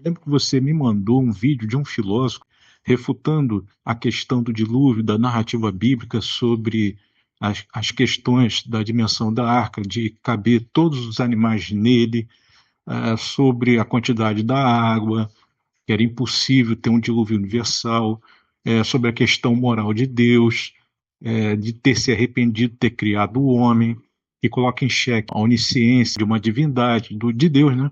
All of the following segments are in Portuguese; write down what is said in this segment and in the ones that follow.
Eu lembro que você me mandou um vídeo de um filósofo refutando a questão do dilúvio, da narrativa bíblica sobre as questões da dimensão da arca, de caber todos os animais nele, sobre a quantidade da água, que era impossível ter um dilúvio universal, sobre a questão moral de Deus, de ter se arrependido, ter criado o homem, que coloca em xeque a onisciência de uma divindade, de Deus, né?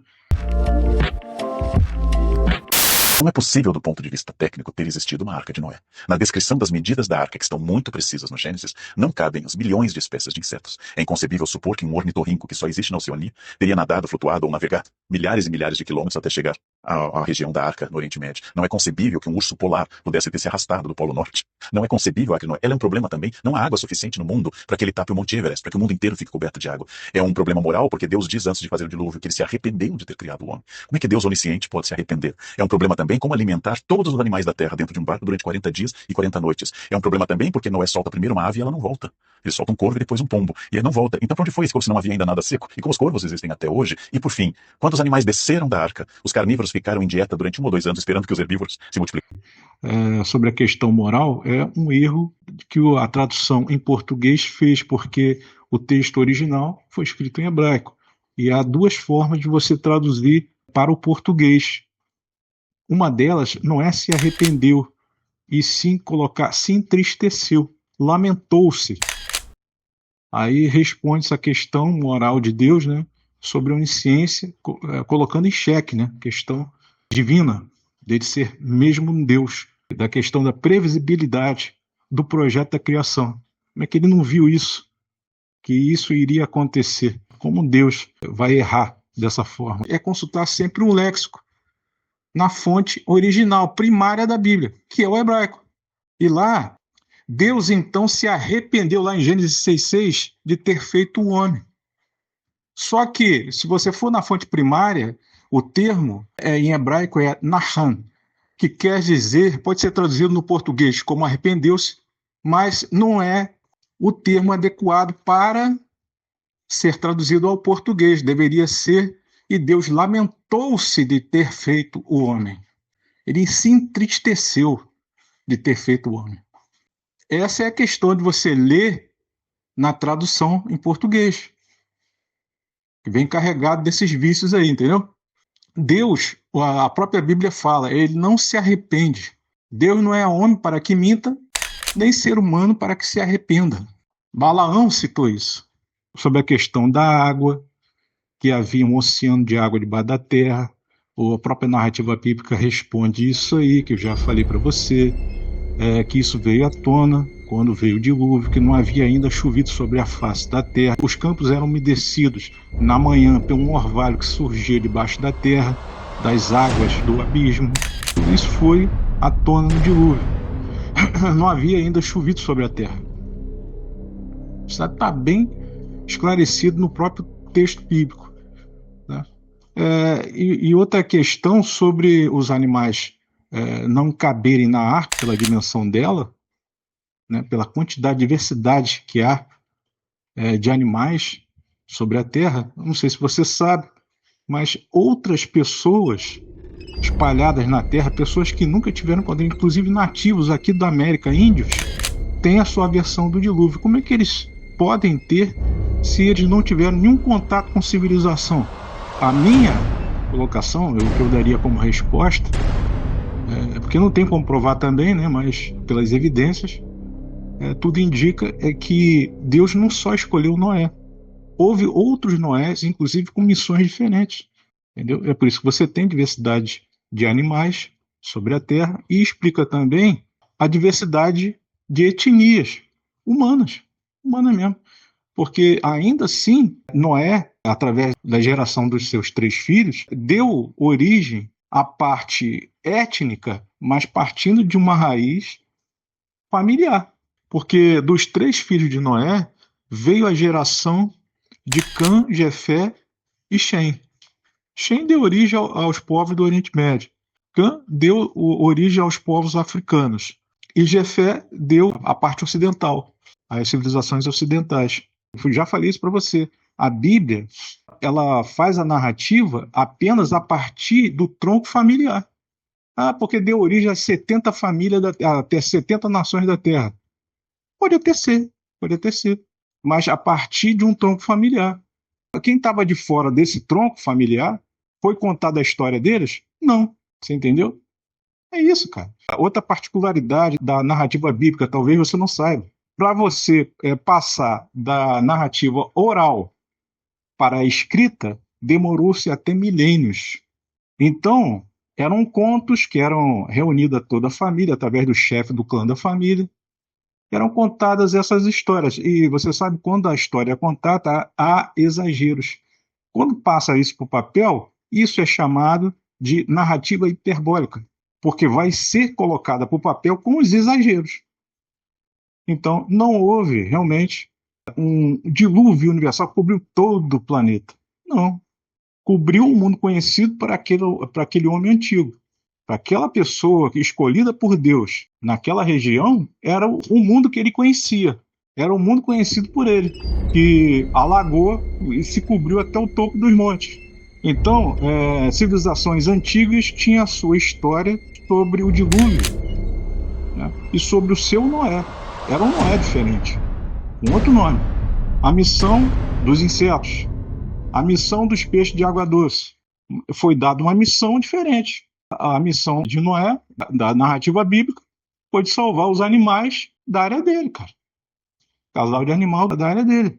Não é possível, do ponto de vista técnico, ter existido uma arca de Noé. Na descrição das medidas da arca, que estão muito precisas no Gênesis, não cabem os milhões de espécies de insetos. É inconcebível supor que um ornitorrinco que só existe na Oceania teria nadado, flutuado ou navegado milhares e milhares de quilômetros até chegar à região da arca no Oriente Médio. Não é concebível que um urso polar pudesse ter se arrastado do Polo Norte. Não é concebível a arca de Noé. Ela é um problema também. Não há água suficiente no mundo para que ele tape o Monte Everest, para que o mundo inteiro fique coberto de água. É um problema moral, porque Deus diz antes de fazer o dilúvio que eles se arrependeram de ter criado o homem. Como é que Deus onisciente pode se arrepender? É um problema também como alimentar todos os animais da terra dentro de um barco durante 40 dias e 40 noites. É um problema também porque Noé solta primeiro uma ave e ela não volta. Ele solta um corvo e depois um pombo. E aí não volta. Então para onde foi esse corvo se não havia ainda nada seco? E como os corvos existem até hoje? E por fim, quando os animais desceram da arca, os carnívoros ficaram em dieta durante 1 ou 2 anos esperando que os herbívoros se multiplicassem. Sobre a questão moral, é um erro que a tradução em português fez, porque o texto original foi escrito em hebraico. E há duas formas de você traduzir para o português. Uma delas não é se arrependeu, e sim colocar se entristeceu, lamentou-se. Aí responde essa questão moral de Deus, né, sobre a onisciência, colocando em xeque, né, a questão divina, dele ser mesmo um Deus, da questão da previsibilidade do projeto da criação. Como é que ele não viu isso? Que isso iria acontecer? Como Deus vai errar dessa forma? É consultar sempre um léxico na fonte original, primária da Bíblia, que é o hebraico. E lá, Deus então se arrependeu, lá em Gênesis 6,6, de ter feito o homem. Só que, se você for na fonte primária, o termo em hebraico é nahan, que quer dizer, pode ser traduzido no português como arrependeu-se, mas não é o termo adequado para ser traduzido ao português. Deveria ser: e Deus lamentou-se de ter feito o homem. Ele se entristeceu de ter feito o homem. Essa é a questão de você ler na tradução em português, que vem carregado desses vícios aí, entendeu? Deus, a própria Bíblia fala, ele não se arrepende. Deus não é homem para que minta, nem ser humano para que se arrependa. Balaão citou isso, sobre a questão da água, que havia um oceano de água debaixo da terra. A própria narrativa bíblica responde isso aí, que eu já falei para você, que isso veio à tona quando veio o dilúvio, que não havia ainda chovido sobre a face da terra. Os campos eram umedecidos na manhã por um orvalho que surgia debaixo da terra, das águas do abismo. Isso foi à tona no dilúvio. Não havia ainda chovido sobre a terra. Isso está bem esclarecido no próprio texto bíblico, né? E outra questão sobre os animais não caberem na arca pela dimensão dela, né, pela quantidade de diversidade que há de animais sobre a Terra. Não sei se você sabe, mas outras pessoas espalhadas na Terra, pessoas que nunca tiveram contato, inclusive nativos aqui da América, índios, têm a sua versão do dilúvio. Como é que eles podem ter se eles não tiveram nenhum contato com civilização? A minha colocação, o que eu daria como resposta, porque não tem como provar também, né, mas pelas evidências, tudo indica que Deus não só escolheu Noé. Houve outros Noés, inclusive com missões diferentes. Entendeu? É por isso que você tem diversidade de animais sobre a Terra, e explica também a diversidade de etnias humanas mesmo. Porque ainda assim, Noé, através da geração dos seus 3 filhos, deu origem à parte étnica, mas partindo de uma raiz familiar. Porque dos 3 filhos de Noé, veio a geração de Cã, Jefé e Shem. Shem deu origem aos povos do Oriente Médio. Cã deu origem aos povos africanos. E Jefé deu a parte ocidental, as civilizações ocidentais. Eu já falei isso para você. A Bíblia ela faz a narrativa apenas a partir do tronco familiar. Ah, porque deu origem a 70 famílias, até 70 nações da Terra. Pode até ser, pode até ser. Mas a partir de um tronco familiar. Quem estava de fora desse tronco familiar, foi contada a história deles? Não. Você entendeu? É isso, cara. Outra particularidade da narrativa bíblica, talvez você não saiba. Para você passar da narrativa oral para a escrita, demorou-se até milênios. Então, eram contos que eram reunidos a toda a família, através do chefe do clã da família. Eram contadas essas histórias. E você sabe, quando a história é contada, há exageros. Quando passa isso para o papel, isso é chamado de narrativa hiperbólica, porque vai ser colocada para o papel com os exageros. Então, não houve realmente um dilúvio universal que cobriu todo o planeta. Não. Cobriu o mundo conhecido para aquele homem antigo. Para aquela pessoa escolhida por Deus naquela região, era o mundo que ele conhecia. Era o mundo conhecido por ele, que alagou e se cobriu até o topo dos montes. Então, civilizações antigas tinham a sua história sobre o dilúvio, né? E sobre o seu Noé. Era um Noé diferente, com outro nome. A missão dos insetos, a missão dos peixes de água doce. Foi dada uma missão diferente. A missão de Noé, da narrativa bíblica, foi de salvar os animais da área dele, cara. Casal de animal da área dele.